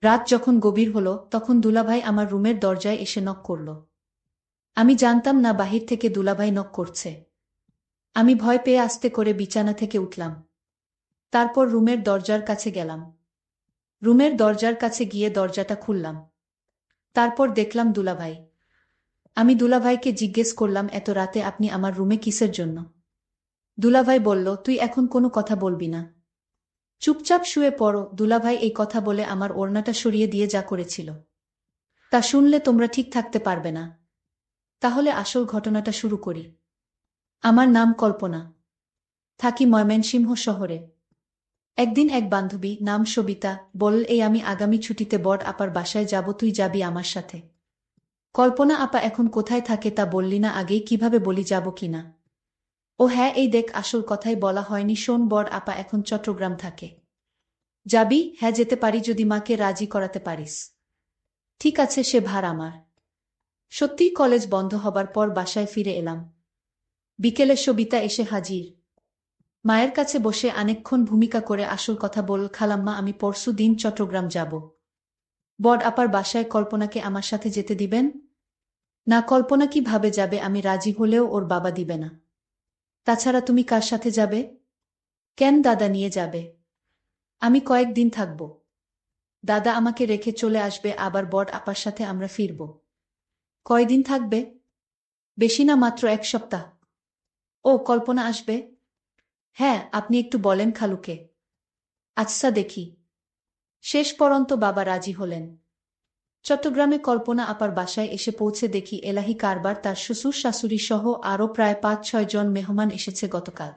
রাত যখন গভীর হলো তখন দুলাভাই আমার রুমের দরজায় এসে নক করল। আমি জানতাম না বাহির থেকে দুলাভাই নক করছে। আমি ভয় পেয়ে আস্তে করে বিছানা থেকে উঠলাম। তারপর রুমের দরজার কাছে গেলাম। রুমের দরজার কাছে গিয়ে দরজাটা খুললাম। তারপর দেখলাম দুলাভাই। আমি দুলাভাইকে জিজ্ঞেস করলাম, এত রাতে আপনি আমার রুমে কিসের জন্য? দুলাভাই বলল, তুই এখন কোনো কথা বলবি না, চুপচাপ শুয়ে পড়ো। দুলাভাই এই কথা বলে আমার ওড়নাটা সরিয়ে দিয়ে যা করেছিল তা শুনলে তোমরা ঠিক থাকতে পারবে না। তাহলে আসল ঘটনাটা শুরু করি। আমার নাম কল্পনা। থাকি ময়মনসিংহ শহরে। একদিন এক বান্ধবী, নাম সবিতা, বলল, এই আমি আগামী ছুটিতে বড় আপার বাসায় যাব, তুই যাবি আমার সাথে। কল্পনা আপা এখন কোথায় থাকে তা বললি না আগেই, কিভাবে বলি যাব কিনা? ও হ্যাঁ, এই দেখ, আসল কথাই বলা হয়নি, শোন, বড় আপা এখন চট্টগ্রাম থাকে। যাবি? হ্যাঁ, যেতে পারি যদি মাকে রাজি করাতে পারিস। ঠিক আছে, সে ভার আমার। সত্যিই কলেজ বন্ধ হবার পর বাসায় ফিরে এলাম। বিকেলে সবিতা এসে হাজির। মায়ের কাছে বসে অনেকক্ষণ ভূমিকা করে আসল কথা বলল, খালাম্মা, আমি পরশু দিন চট্টগ্রাম যাব। বড় আপার বাসায় কল্পনাকে আমার সাথে যেতে দিবেন? না, কল্পনা কিভাবে যাবে? আমি রাজি হলেও ওর বাবা দিবে না। তাছাড়া তুমি কার সাথে যাবে? কেন, দাদা নিয়ে যাবে। আমি কয়েকদিন থাকব। দাদা আমাকে রেখে চলে আসবে, আবার বড় আপার সাথে আমরা ফিরব। কয়দিন থাকবে? বেশি না, মাত্র 1 সপ্তাহ। ও, কল্পনা আসবে? হ্যাঁ, আপনি একটু বলেন খালুকে। আচ্ছা, দেখি। শেষ পর্যন্ত বাবা রাজি হলেন। চট্টগ্রামে কল্পনা আপার বাসায় এসে পৌঁছে দেখি এলাহি কারবার, তার শ্বশুর শাশুড়ি সহ আরও প্রায় 5-6 জন মেহমান এসেছে গতকাল।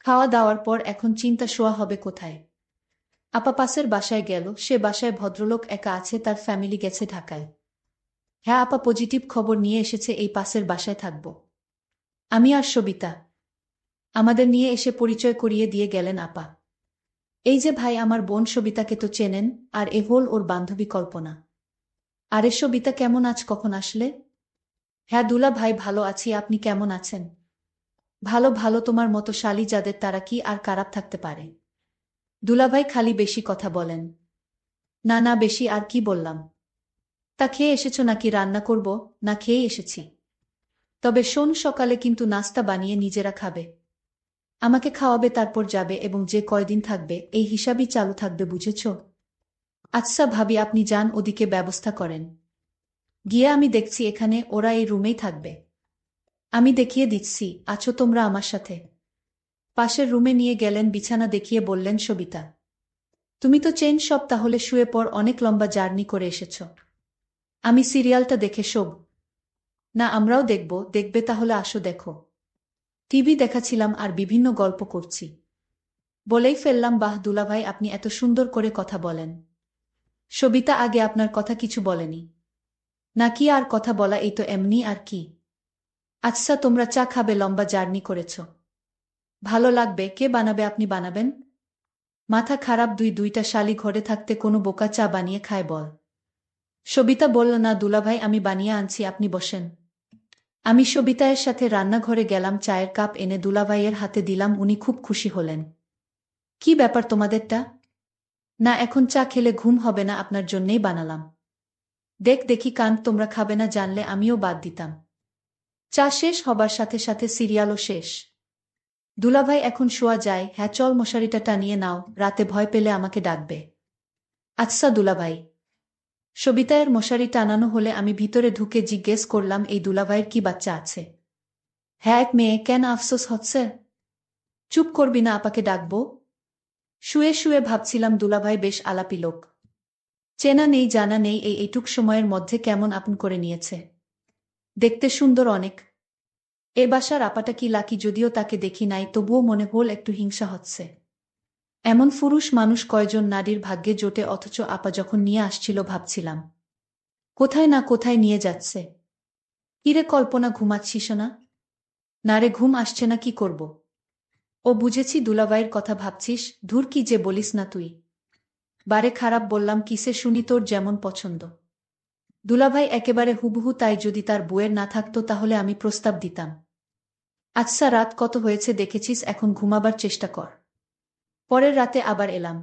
খাওয়া দাওয়ার পর এখন চিন্তা শোয়া হবে কোথায়। আপা পাশের বাসায় গেল, সে বাসায় ভদ্রলোক একা আছে, তার ফ্যামিলি গেছে ঢাকায়। হ্যাঁ, আপা পজিটিভ খবর নিয়ে এসেছে, এই পাশের বাসায় থাকব। আমি আর সবিতা। আমাদের নিয়ে এসে পরিচয় করিয়ে দিয়ে গেলেন আপা। এই যে ভাই, আমার বোন সবিতাকে তো চেনেন, আর এ হল ওর বান্ধবী কল্পনা। আরে সবিতা, কেমন আছ, কখন আসলে? হ্যাঁ দুলা ভাই, ভালো আছি, আপনি কেমন আছেন? ভালো ভালো, তোমার মতো শালী যাদের, তারা কি আর খারাপ থাকতে পারে? দুলাভাই খালি বেশি কথা বলেন। না না, বেশি আর কি বললাম। তা খেয়ে এসেছো নাকি? রান্না করব? না খেয়েই এসেছি। তবে শোন, সকালে কিন্তু নাস্তা বানিয়ে নিজেরা খাবে। আমাকে খাওয়াবে, তারপর যাবে, এবং যে কয়দিন থাকবে এই হিসাবই চালু থাকবে, বুঝেছ? আচ্ছা ভাবি, আপনি যান, ওদিকে ব্যবস্থা করেন। গিয়ে আমি দেখছি, এখানে ওরা এই রুমেই থাকবে। আমি দেখিয়ে দিচ্ছি, আছো তোমরা আমার সাথে। পাশের রুমে নিয়ে গেলেন, বিছানা দেখিয়ে বললেন, সবিতা, তুমি তো চেন সব, তাহলে শুয়ে পড়, অনেক লম্বা জার্নি করে এসেছ। আমি সিরিয়ালটা দেখে শোব। না, আমরাও দেখব। দেখবে? তাহলে আসো, দেখো। টিভি দেখাছিলাম আর বিভিন্ন গল্প করছি। বলেই ফেললাম, বাহ দুলাভাই, আপনি এত সুন্দর করে কথা বলেন। সবিতা আগে আপনার কথা কিছু বলেনি? নাকি আর কথা বলা, এই তো এমনি, আর কি। আচ্ছা, তোমরা চা খাবে? লম্বা জার্নি করেছ, ভালো লাগবে। কে বানাবে? আপনি বানাবেন? মাথা খারাপ, দুইটা শালি ঘরে থাকতে কোনো বোকা চা বানিয়ে খায় বল? সবিতা বলল, না দুলাভাই, আমি বানিয়ে আনছি, আপনি বসেন। আমি সবিতায়ের সাথে রান্নাঘরে গেলাম, চায়ের কাপ এনে দুলাভাইয়ের হাতে দিলাম, উনি খুব খুশি হলেন। কি ব্যাপার তোমাদেরটা? না, এখন চা খেলে ঘুম হবে না, আপনার জন্যেই বানালাম। দেখ দেখি কান, তোমরা খাবে না জানলে আমিও বাদ দিতাম। চা শেষ হবার সাথে সাথে সিরিয়ালও শেষ। দুলাভাই, এখন শোয়া যায়? হ্যাঁ চল, মশারিটা টানিয়ে নাও, রাতে ভয় পেলে আমাকে ডাকবে। আচ্ছা দুলাভাই। সবিতায়ের মশারি টানানো হলে আমি ভিতরে ঢুকে জিজ্ঞেস করলাম, এই দুলাভাইয়ের কি বাচ্চা আছে? হ্যাঁ, এক মেয়ে। কেন, আফসোস হচ্ছে? চুপ করবি না, আপাকে ডাকবো। শুয়ে শুয়ে ভাবছিলাম, দুলাভাই বেশ আলাপি লোক। চেনা নেই জানা নেই, এইটুক সময়ের মধ্যে কেমন আপন করে নিয়েছে। দেখতে সুন্দর অনেক। এ বাসার আপাটা কি লাকি, যদিও তাকে দেখি নাই, তবুও মনে হল একটু হিংসা হচ্ছে। এমন পুরুষ মানুষ কয়জন নারীর ভাগ্যে জোটে, অথচ আপা যখন নিয়ে আসছিল ভাবছিলাম, কোথায় না কোথায় নিয়ে যাচ্ছে। কিরে কল্পনা, ঘুমাচ্ছিস না? না রে, ঘুম আসছে না, কি করব। ও বুঝেছি, দুলাভাইয়ের কথা ভাবছিস। ধুর, কি যে বলিস না তুই। বারে খারাপ বললাম কিসে শুনি, তোর যেমন পছন্দ। দুলাভাই একেবারে হুবহু তাই, যদি তার বউয়ের না থাকতো তাহলে আমি প্রস্তাব দিতাম। আচ্ছা, রাত কত হয়েছে দেখেছিস, এখন ঘুমাবার চেষ্টা কর। পরের রাতে আবার এলাম।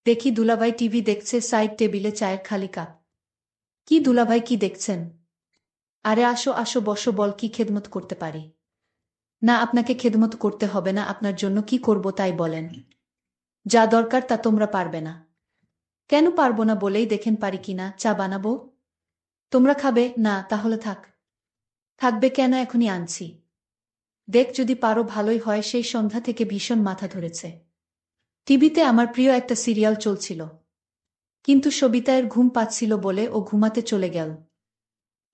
দেখি দুলাভাই টিভি দেখছে, সাইড টেবিলে চায়ের খালি কাপ। কি দুলাভাই, কি দেখছেন? আরে আসো আসো, বসো, বল কি খেদমত করতে পারি? না, আপনাকে খেদমত করতে হবে না, আপনার জন্য কি করব তাই বলেন। যা দরকার তা তোমরা পারবে না। কেন পারবো না বলেই দেখেন পারি কিনা। চা বানাবো? তোমরা খাবে না? তাহলে থাক। থাকবে কেন, এখনই আনছি। দেখ, যদি পারো ভালোই হয়। সেই সন্ধ্যা থেকে ভীষণ মাথা ধরেছে। টিভিতে আমার প্রিয় একটা সিরিয়াল চলছিল, কিন্তু সবিতায়ের ঘুম পাচ্ছিল বলে ও ঘুমাতে চলে গেল।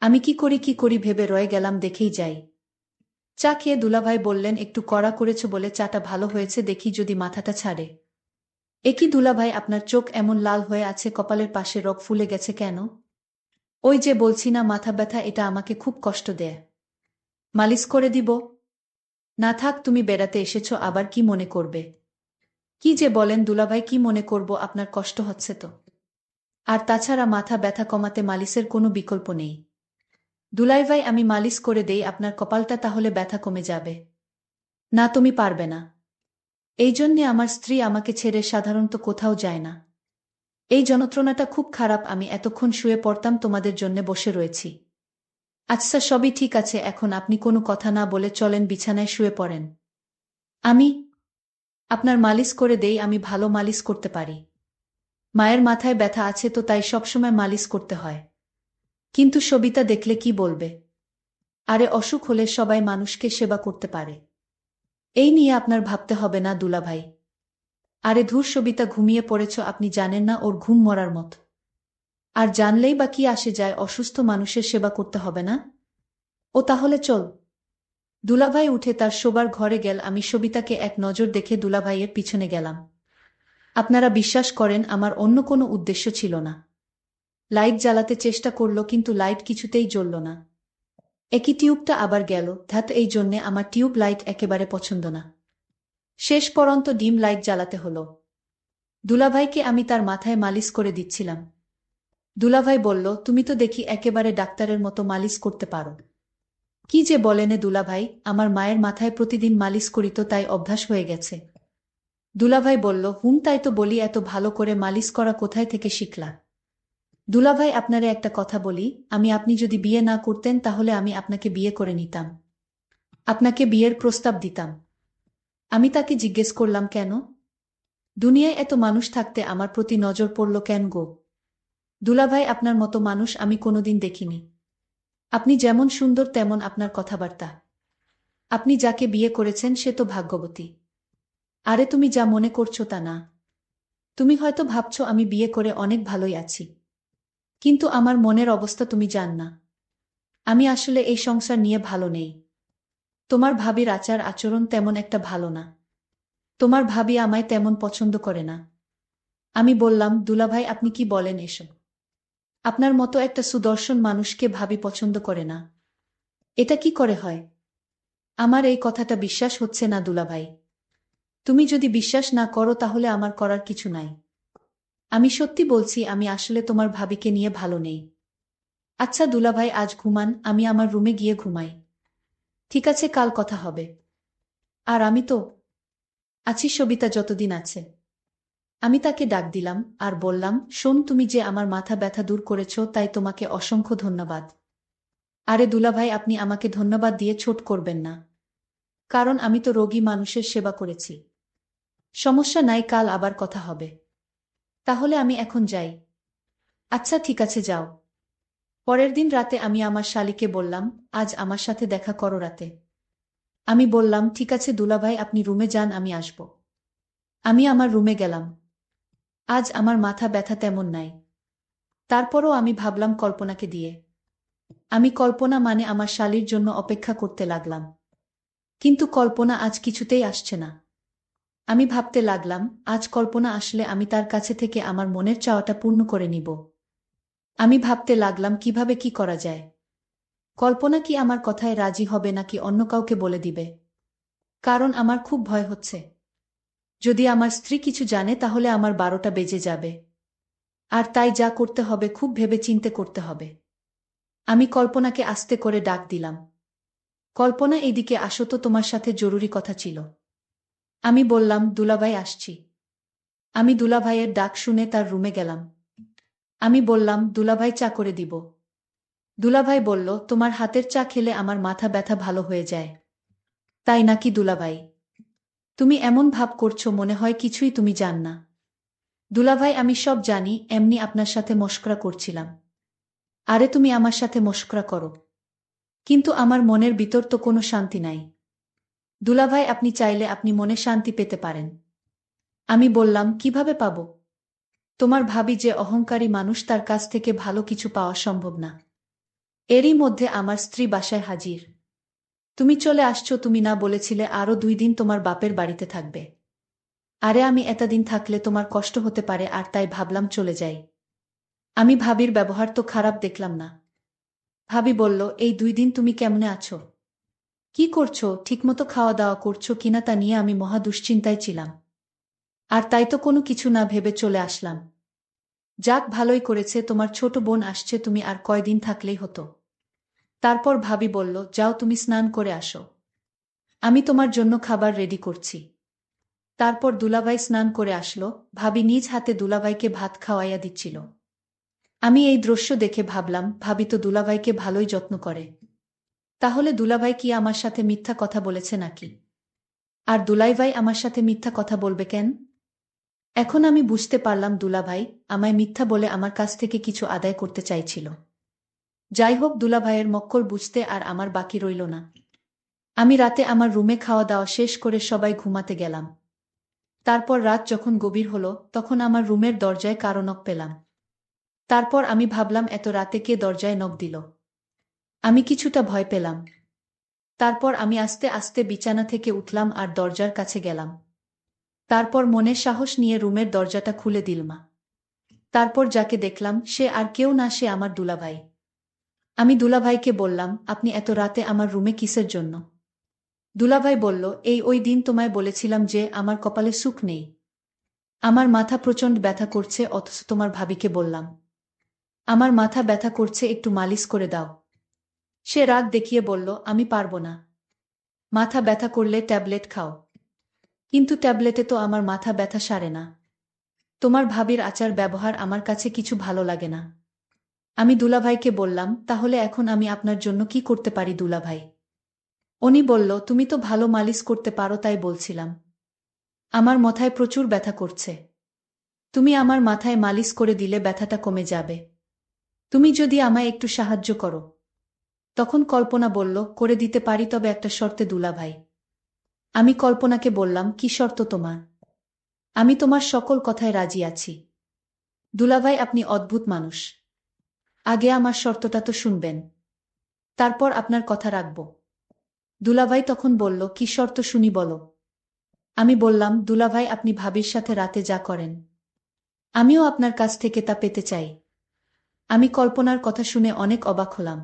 আমি কি করি ভেবে রয়ে গেলাম, দেখেই যাই। চা খেয়ে দুলাভাই বললেন, একটু কড়া করেছ বলে চাটা ভালো হয়েছে, দেখি যদি মাথাটা ছাড়ে। এ কি দুলাভাই, আপনার চোখ এমন লাল হয়ে আছে, কপালের পাশে রগ ফুলে গেছে কেন? ওই যে বলছি না, মাথা ব্যথা, এটা আমাকে খুব কষ্ট দেয়। মালিশ করে দিব? না থাক, তুমি বেড়াতে এসেছো, আবার কি মনে করবে? কি যে বলেন দুলাভাই, কি মনে করব, আপনার কষ্ট হচ্ছে তো। আর তাছাড়া মাথা ব্যথা কমাতে মালিশের কোনো বিকল্প নেই। দুলাভাই, আমি মালিশ করে দেই আপনার কপালটা, তাহলে ব্যথা কমে যাবে। না, তুমি পারবে না। এই জন্যে আমার স্ত্রী আমাকে ছেড়ে সাধারণত কোথাও যায় না। এই যন্ত্রণাটা খুব খারাপ, আমি এতক্ষণ শুয়ে পড়তাম, তোমাদের জন্যে বসে রয়েছি। আচ্ছা, সবই ঠিক আছে, এখন আপনি কোনো কথা না বলে চলেন বিছানায় শুয়ে পড়েন। আমি আপনার মালিশ করে দেই, আমি ভালো মালিশ করতে পারি। মায়ের মাথায় ব্যথা আছে তো, তাই সবসময় মালিশ করতে হয়। কিন্তু সবিতা দেখলে কি বলবে? আরে অসুখ হলে সবাই মানুষকে সেবা করতে পারে। এই নিয়ে আপনার ভাবতে হবে না দুলাভাই। আরে ধুর, সবিতা ঘুমিয়ে পড়েছ, আপনি জানেন না ওর ঘুম মরার মত। আর জানলেই বা কি আসে যায়, অসুস্থ মানুষের সেবা করতে হবে না? ও তাহলে চল। দুলাভাই উঠে তার শোবার ঘরে গেল। আমি সবিতাকে এক নজর দেখে দুলাভাইয়ের পিছনে গেলাম। আপনারা বিশ্বাস করেন, আমার অন্য কোনো উদ্দেশ্য ছিল না। লাইট জ্বালাতে চেষ্টা করল, কিন্তু লাইট কিছুতেই জ্বলল না। একই টিউবটা আবার গেল। ধ্যাত, এই জন্যে আমার টিউব লাইট একেবারে পছন্দ না। শেষ পর্যন্ত ডিম লাইট জ্বালাতে হলো। দুলাভাইকে আমি তার মাথায় মালিশ করে দিচ্ছিলাম। দুলাভাই বলল, তুমি তো দেখি একেবারে ডাক্তারের মতো মালিশ করতে পারো। কি যে বলেনে দুলাভাই, আমার মায়ের মাথায় প্রতিদিন মালিশ করি তো, তাই অভ্যাস হয়ে গেছে। দুলাভাই বলল, তাই তো বলি, এত ভালো করে মালিশ করা কোথায় থেকে শিখলা? দুলাভাই, আপনারে একটা কথা বলি, আপনি যদি বিয়ে না করতেন তাহলে আমি আপনাকে বিয়ে করে নিতাম। আপনাকে বিয়ের প্রস্তাব দিতাম। আমি তাকে জিজ্ঞেস করলাম, কেন? দুনিয়ায় এত মানুষ থাকতে আমার প্রতি নজর পড়ল কেন গো? দুলাভাই, আপনার মতো মানুষ আমি কোনোদিন দেখিনি। আপনি যেমন সুন্দর তেমন আপনার কথাবার্তা। আপনি যাকে বিয়ে করেছেন সে তো ভাগ্যবতী। আরে তুমি যা মনে করছো তা না। তুমি হয়তো ভাবছো আমি বিয়ে করে অনেক ভালোই আছি, কিন্তু আমার মনের অবস্থা তুমি জান না। আমি আসলে এই সংসার নিয়ে ভালো নেই। তোমার ভাবির আচার আচরণ তেমন একটা ভালো না। তোমার ভাবি আমায় তেমন পছন্দ করে না। আমি বললাম, দুলাভাই, আপনি কি বলেন এসব? আপনার মতো একটা সুদর্শন মানুষকে ভাবি পছন্দ করে না? এটা কি করে হয়? আমার এই কথাটা বিশ্বাস হচ্ছে না দুলাভাই। তুমি যদি বিশ্বাস না করো তাহলে আমার করার কিছু নাই। আমি সত্যি বলছি, আমি আসলে তোমার ভাবিকে নিয়ে ভালো নেই। আচ্ছা দুলাভাই, আজ ঘুমান, আমি আমার রুমে গিয়ে ঘুমাই। ঠিক আছে, কাল কথা হবে। আর আমি তো আছি, সবিতা যতদিন আছে। আমি তাকে ডাক দিলাম আর বললাম, শোন, তুমি যে আমার মাথা ব্যথা দূর করেছ তাই তোমাকে অসংখ্য ধন্যবাদ। আরে দুলাভাই, আপনি আমাকে ধন্যবাদ দিয়ে ছোট করবেন না। কারণ আমি তো রোগী মানুষের সেবা করেছি। সমস্যা নাই, কাল আবার কথা হবে। তাহলে আমি এখন যাই। আচ্ছা ঠিক আছে, যাও। পরের দিন রাতে আমি আমার শালীকে বললাম, আজ আমার সাথে দেখা করো রাতে। আমি বললাম, ঠিক আছে দুলাভাই, আপনি রুমে যান, আমি আসব। আমি আমার রুমে গেলাম। আজ আমার মাথা ব্যথা তেমন নাই। তারপরও আমি ভাবলাম কল্পনাকে দিয়ে। আমি কল্পনা মানে আমার শালীর জন্য অপেক্ষা করতে লাগলাম। কিন্তু কল্পনা আজ কিছুতেই আসছে না। আমি ভাবতে লাগলাম, আজ কল্পনা আসলে আমি তার কাছে থেকে আমার মনের চাওয়াটা পূর্ণ করে নিব। আমি ভাবতে লাগলাম কিভাবে কি করা যায়। কল্পনা কি আমার কথায় রাজি হবে নাকি অন্য কাউকে বলে দিবে? কারণ আমার খুব ভয় হচ্ছে। যদি আমার স্ত্রী কিছু জানে তাহলে আমার 12টা বেজে যাবে। আর তাই যা করতে হবে খুব ভেবেচিন্তে করতে হবে। আমি কল্পনাকে আস্তে করে ডাক দিলাম। কল্পনা, এইদিকে আসো তো, তোমার সাথে জরুরি কথা ছিল। আমি বললাম, দুলাভাই আসছি। আমি দুলাভাইয়ের ডাক শুনে তার রুমে গেলাম। আমি বললাম, দুলাভাই চা করে দিব। দুলাভাই বলল, তোমার হাতের চা খেলে আমার মাথা ব্যথা ভালো হয়ে যায়। তাই নাকি দুলাভাই? তুমি এমন ভাব করছো মনে হয় কিছুই তুমি জান না। দুলাভাই, আমি সব জানি, এমনি আপনার সাথে মশকরা করছিলাম। আরে তুমি আমার সাথে মশকরা করো, কিন্তু আমার মনের ভিতর তো কোনো শান্তি নাই। দুলাভাই, আপনি চাইলে আপনি মনে শান্তি পেতে পারেন। আমি বললাম, কিভাবে পাব? তোমার ভাবি যে অহংকারী মানুষ, তার কাছ থেকে ভালো কিছু পাওয়া সম্ভব না। এরই মধ্যে আমার স্ত্রী বাসায় হাজির। তুমি চলে আসছো, তুমি না বলেছিলে আরো 2 দিন তোমার বাপের বাড়িতে থাকবে? আরে আমি এতদিন থাকলে তোমার কষ্ট হতে পারে, আর তাই ভাবলাম চলে যাই। আমি ভাবির ব্যবহার তো খারাপ দেখলাম না। ভাবি বলল, এই 2 দিন তুমি কেমনে আছো? কি করছো? ঠিকমতো খাওয়া দাওয়া করছো কিনা তা নিয়ে আমি মহা দুশ্চিন্তায় ছিলাম। আর তাই তো কোনো কিছু না ভেবে চলে আসলাম। যাক, ভালোই করেছে, তোমার ছোট বোন আসছে, তুমি আর কয়দিন থাকলেই হতো। তারপর ভাবি বলল, যাও তুমি স্নান করে আসো, আমি তোমার জন্য খাবার রেডি করছি। তারপর দুলাভাই স্নান করে আসলো। ভাবি নিজ হাতে দুলাভাইকে ভাত খাওয়াইয়া দিচ্ছিল। আমি এই দৃশ্য দেখে ভাবলাম, ভাবি তো দুলাভাইকে ভালোই যত্ন করে। তাহলে দুলাভাই কি আমার সাথে মিথ্যা কথা বলেছে নাকি? আর দুলাভাই আমার সাথে মিথ্যা কথা বলবে কেন? এখন আমি বুঝতে পারলাম, দুলাভাই আমায় মিথ্যা বলে আমার কাছ থেকে কিছু আদায় করতে চাইছিল। যাই হোক, দুলাভাইয়ের মক্কল বুঝতে আর আমার বাকি রইল না। আমি রাতে আমার রুমে খাওয়া দাওয়া শেষ করে সবাই ঘুমাতে গেলাম। তারপর রাত যখন গভীর হলো, তখন আমার রুমের দরজায় কারো নক পেলাম। তারপর আমি ভাবলাম, এত রাতে কে দরজায় নক দিল? আমি কিছুটা ভয় পেলাম। তারপর আমি আস্তে আস্তে বিছানা থেকে উঠলাম আর দরজার কাছে গেলাম। তারপর মনে সাহস নিয়ে রুমের দরজাটা খুলে দিলমা। তারপর যাকে দেখলাম সে আর কেউ না, সে আমার দুলাভাই। আমি দুলাভাইকে বললাম, আপনি এত রাতে আমার রুমে কিসের জন্য? দুলাভাই বলল, এই ওই দিন তোমায় বলেছিলাম যে আমার কপালে সুখ নেই। আমার মাথা প্রচণ্ড ব্যথা করছে, অথচ তোমার ভাবিকে বললাম আমার মাথা ব্যথা করছে, একটু মালিশ করে দাও। সে রাগ দেখিয়ে বলল, আমি পারবো না। মাথা ব্যথা করলে ট্যাবলেট খাও। কিন্তু ট্যাবলেটে তো আমার মাথা ব্যথা সারে না। তোমার ভাবির আচার ব্যবহার আমার কাছে কিছু ভালো লাগে না। আমি দুলাভাইকে বললাম, তাহলে এখন আমি আপনার জন্য কি করতে পারি দুলাভাই? উনি বলল, তুমি তো ভালো মালিশ করতে পারো, তাই বলছিলাম। আমার মাথায় প্রচুর ব্যথা করছে, তুমি আমার মাথায় মালিশ করে দিলে ব্যথাটা কমে যাবে। তুমি যদি আমায় একটু সাহায্য করো। তখন কল্পনা বলল, করে দিতে পারি, তবে একটা শর্তে দুলাভাই। আমি কল্পনাকে বললাম, কি শর্ত তোমার? আমি তোমার সকল কথায় রাজি আছি। দুলাভাই, আপনি অদ্ভুত মানুষ। আগে আমার শর্তটা তো শুনবেন, তারপর আপনার কথা রাখব। দুলাভাই তখন বলল, কি শর্ত শুনি বলো। আমি বললাম, দুলাভাই, আপনি ভাবির সাথে রাতে যা করেন, আমিও আপনার কাছ থেকে তা পেতে চাই। আমি কল্পনার কথা শুনে অনেক অবাক হলাম।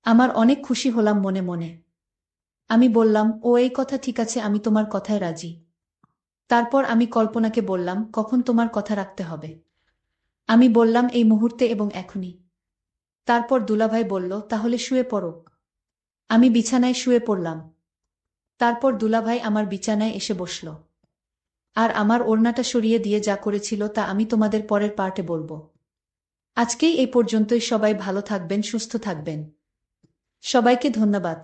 আমার অনেক খুশি হলাম মনে মনে। আমি বললাম, ও এই কথা ঠিক আছে, আমি তোমার কথায় রাজি। তারপর আমি কল্পনাকে বললাম, কখন তোমার কথা রাখতে হবে? আমি বললাম, এই মুহূর্তে এবং এখনই। তারপর দুলাভাই বলল, তাহলে শুয়ে পড়ো। আমি বিছানায় শুয়ে পড়লাম। তারপর দুলাভাই আমার বিছানায় এসে বসল। আর আমার ওড়নাটা সরিয়ে দিয়ে যা করেছিল তা আমি তোমাদের পরের পার্টে বলবো। আজকেই এই পর্যন্তই। সবাই ভালো থাকবেন, সুস্থ থাকবেন। সবাইকে ধন্যবাদ।